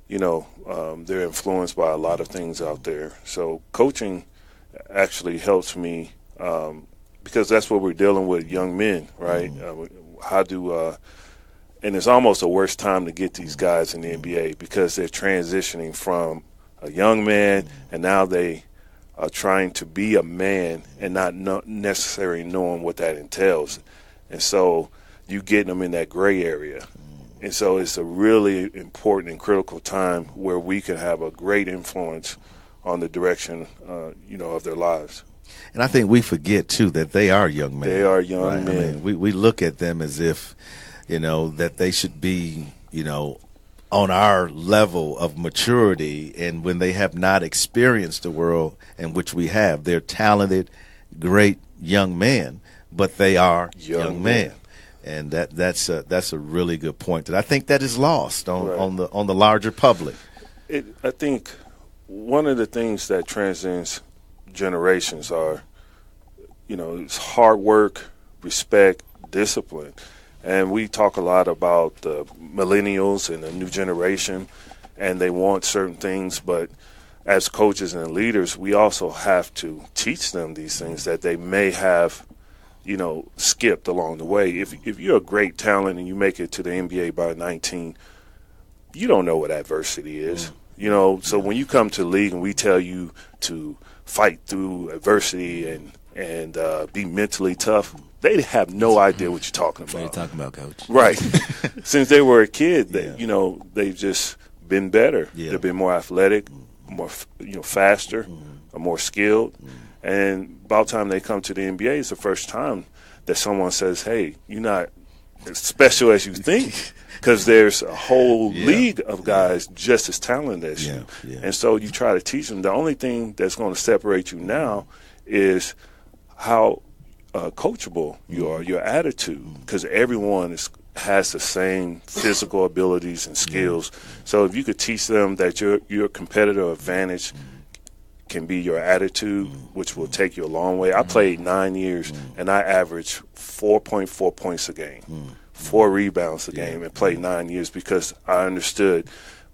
they're influenced by a lot of things out there. So coaching actually helps me because that's what we're dealing with, young men, right? And it's almost the worst time to get these guys in the NBA because they're transitioning from a young man and now they are trying to be a man and not necessarily knowing what that entails. And so you get them in that gray area. And so it's a really important and critical time where we can have a great influence on the direction, of their lives. And I think we forget, too, that they are young men. They are young men. I mean, we look at them as if, that they should be, on our level of maturity. And when they have not experienced the world in which we have, they're talented, great young men, but they are young men. And that's a really good point that I think that is lost on the larger public. I think one of the things that transcends generations are, it's hard work, respect, discipline. And we talk a lot about the millennials and the new generation, and they want certain things. But as coaches and leaders, we also have to teach them these things that they may have, skipped along the way. If you're a great talent and you make it to the NBA by 19, you don't know what adversity is. So when you come to the league and we tell you to fight through adversity and be mentally tough, they have no idea what you're talking about. What are you talking about, Coach? Right. Since they were a kid, they've just been better. Yeah. They've been more athletic, more faster, more skilled. And by the time they come to the NBA, it's the first time that someone says, hey, you're not as special as you think, because there's a whole league of guys just as talented as you. Yeah. And so you try to teach them. The only thing that's going to separate you now is how coachable you are, your attitude, because everyone has the same physical abilities and skills. So if you could teach them that your competitive advantage can be your attitude, which will take you a long way. I played 9 years, and I averaged 4.4 points a game, 4 rebounds a game, and played 9 years because I understood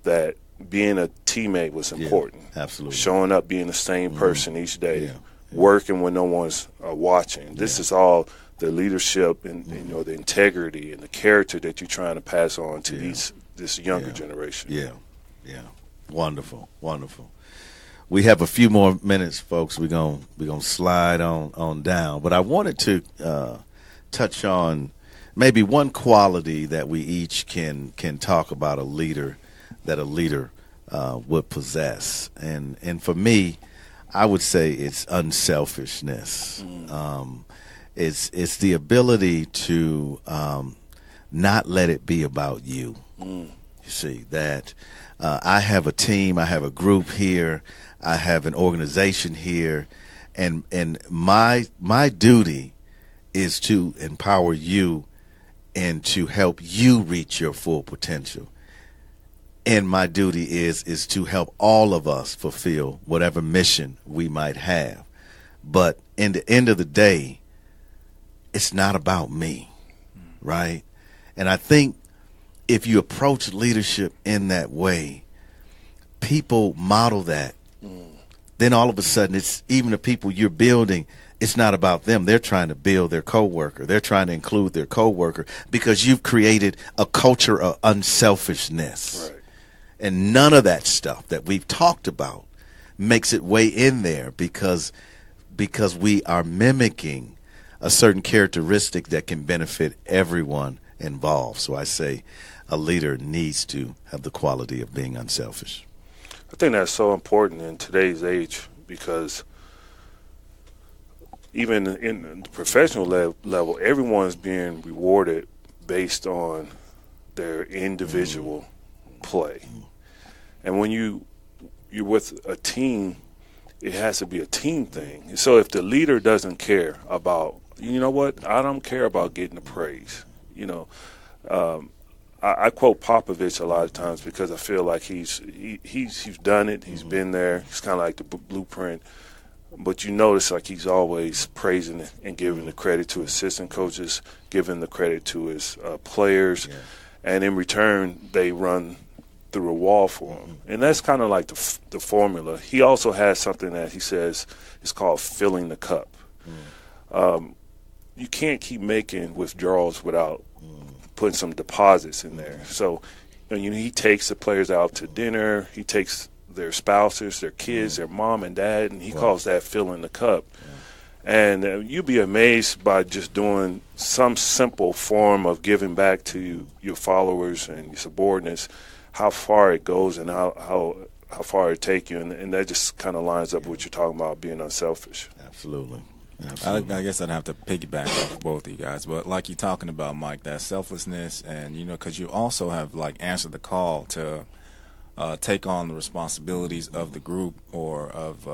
that being a teammate was important. Absolutely. Showing up, being the same person each day, working when no one's watching. This is all the leadership and the integrity and the character that you're trying to pass on to this younger generation. Yeah. Wonderful. We have a few more minutes, folks. We're gonna slide on down. But I wanted to touch on maybe one quality that we each can talk about a leader would possess. And for me, I would say it's unselfishness. It's the ability to not let it be about you. You see that I have a team, I have a group here, I have an organization here, and my duty is to empower you and to help you reach your full potential. And my duty is to help all of us fulfill whatever mission we might have. But in the end of the day, it's not about me, right? And I think if you approach leadership in that way, people model that. Then all of a sudden, it's even the people you're building, it's not about them. They're trying to build their coworker. They're trying to include their coworker because you've created a culture of unselfishness. Right. And none of that stuff that we've talked about makes it way in there because we are mimicking a certain characteristic that can benefit everyone involved. So I say a leader needs to have the quality of being unselfish. I think that's so important in today's age because even in the professional level, everyone's being rewarded based on their individual play. And when you're with a team, it has to be a team thing. So if the leader doesn't care about, you know what, I don't care about getting the praise. You know, I quote Popovich a lot of times because I feel like he's done it. He's been there. He's kind of like the blueprint. But you notice like he's always praising and giving the credit to assistant coaches, giving the credit to his players, and in return they run through a wall for him. And that's kind of like the formula. He also has something that he says is called filling the cup. You can't keep making withdrawals without putting some deposits in there. So, you know, he takes the players out to dinner. He takes their spouses, their kids, their mom and dad, and he calls that filling the cup. And you'd be amazed by just doing some simple form of giving back to your followers and your subordinates, how far it goes and how far it take you. And that just kind of lines up with what you're talking about, being unselfish. Absolutely. I guess I'd have to piggyback off both of you guys, but like you're talking about, Mike, that selflessness, and you know, because you also have like answered the call to take on the responsibilities of the group or of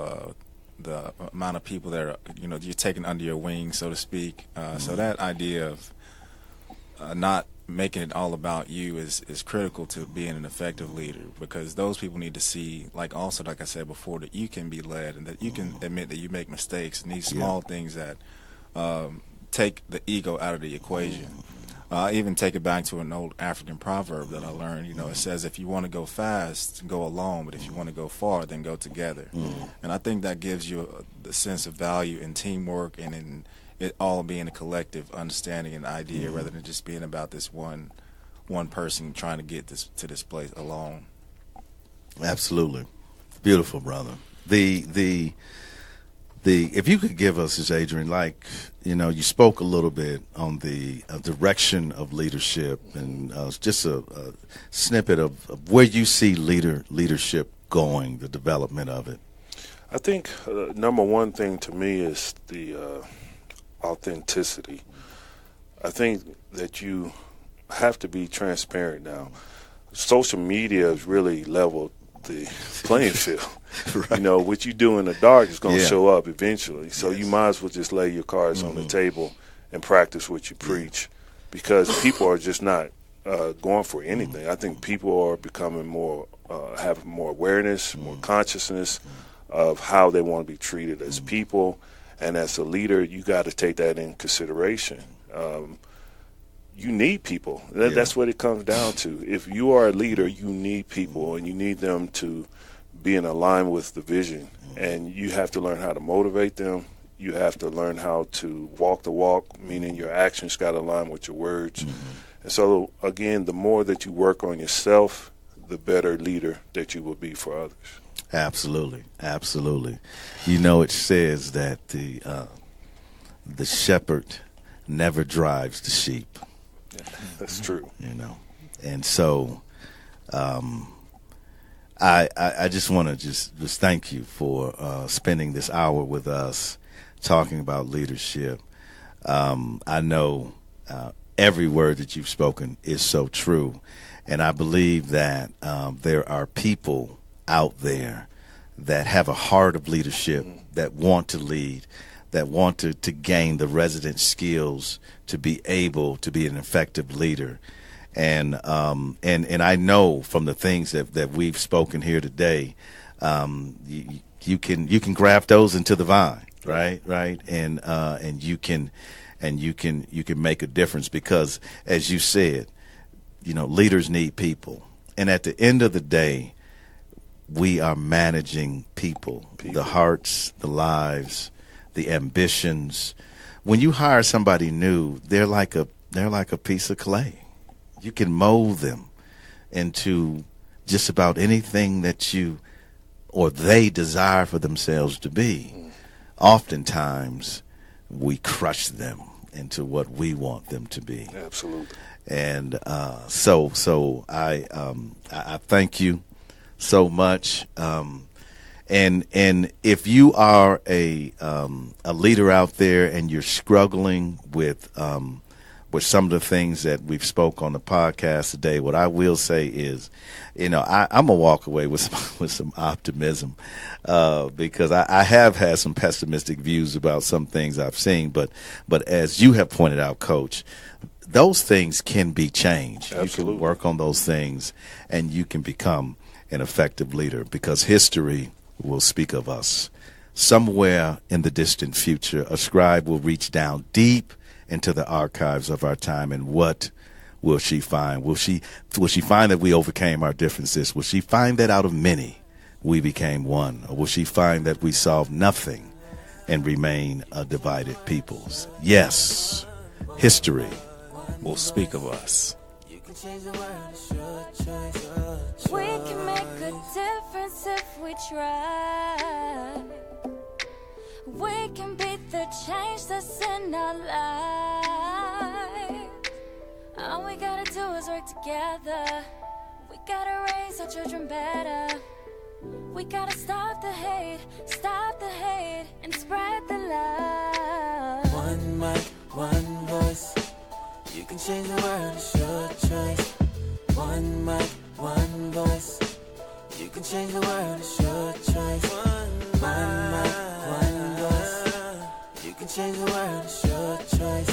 the amount of people that are, you know, you're taking under your wing, so to speak. So that idea of not making it all about you is critical to being an effective leader, because those people need to see, like also like I said before, that you can be led and that you can admit that you make mistakes, and these small things that take the ego out of the equation. I even take it back to an old African proverb that I learned. You know, it says, if you want to go fast, go alone, but if you want to go far, then go together. And I think that gives you the sense of value in teamwork and in it all being a collective understanding and idea, rather than just being about this one person trying to get this to this place alone. Absolutely. Beautiful, brother. The if you could give us, Adrian, like, you know, you spoke a little bit on the direction of leadership and just a snippet of where you see leadership going, the development of it. I think number one thing to me is the authenticity. I think that you have to be transparent now. Social media has really leveled the playing field. Right. You know, what you do in the dark is going to show up eventually. So you might as well just lay your cards on the table and practice what you preach, because people are just not going for anything. I think people are becoming more, have more awareness, more consciousness of how they want to be treated as people. And as a leader, you got to take that in consideration. You need people. That's what it comes down to. If you are a leader, you need people, and you need them to be in alignment with the vision. And you have to learn how to motivate them. You have to learn how to walk the walk, meaning your actions got to align with your words. And so, again, the more that you work on yourself, the better leader that you will be for others. Absolutely, absolutely. You know, it says that the shepherd never drives the sheep. Yeah, that's true. You know, and so I just want to just thank you for spending this hour with us, talking about leadership. I know every word that you've spoken is so true, and I believe that there are people out there that have a heart of leadership, that want to lead, that want to gain the resident skills to be able to be an effective leader. And I know from the things that we've spoken here today, you can graft those into the vine, right, and you can make a difference, because, as you said, leaders need people, and at the end of the day, we are managing people, the hearts, the lives, the ambitions. When you hire somebody new, they're like a piece of clay. You can mold them into just about anything that you or they desire for themselves to be. Oftentimes, we crush them into what we want them to be. Absolutely. And so I thank you so much. And if you are a leader out there and you're struggling with some of the things that we've spoke on the podcast today, what I will say is, I'm gonna walk away with some optimism, because I have had some pessimistic views about some things I've seen, but as you have pointed out, Coach, those things can be changed. Absolutely. You can work on those things, and you can become an effective leader, because history will speak of us. Somewhere in the distant future, a scribe will reach down deep into the archives of our time, and what will she find? Will she find that we overcame our differences? Will she find that out of many we became one? Or will she find that we solved nothing and remain a divided peoples? Yes, history will speak of us. You can change the world, it's your choice. We can make a difference if we try. We can be the change that's in our lives. All we gotta do is work together. We gotta raise our children better. We gotta stop the hate, and spread the love. One mic, one voice. You can change the world, it's your choice. One mic, one voice. You can change the world, it's your choice. One mic, one voice. You can change the world, it's your choice.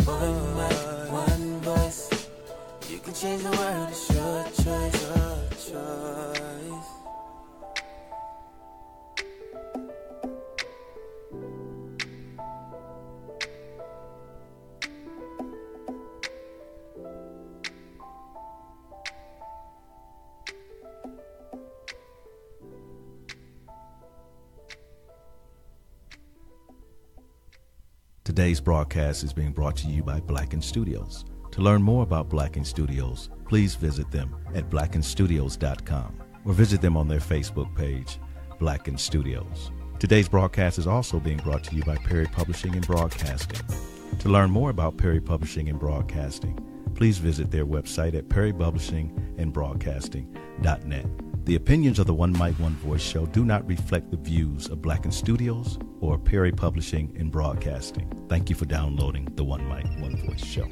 One mic, one voice. You can change the world, it's your choice. Today's broadcast is being brought to you by Blacken Studios. To learn more about Blacken Studios, please visit them at blackenstudios.com or visit them on their Facebook page, Blacken Studios. Today's broadcast is also being brought to you by Perry Publishing and Broadcasting. To learn more about Perry Publishing and Broadcasting, please visit their website at perrypublishingandbroadcasting.net. The opinions of the One Mic, One Voice show do not reflect the views of Blacken Studios or Perry Publishing and Broadcasting. Thank you for downloading the One Mic, One Voice show.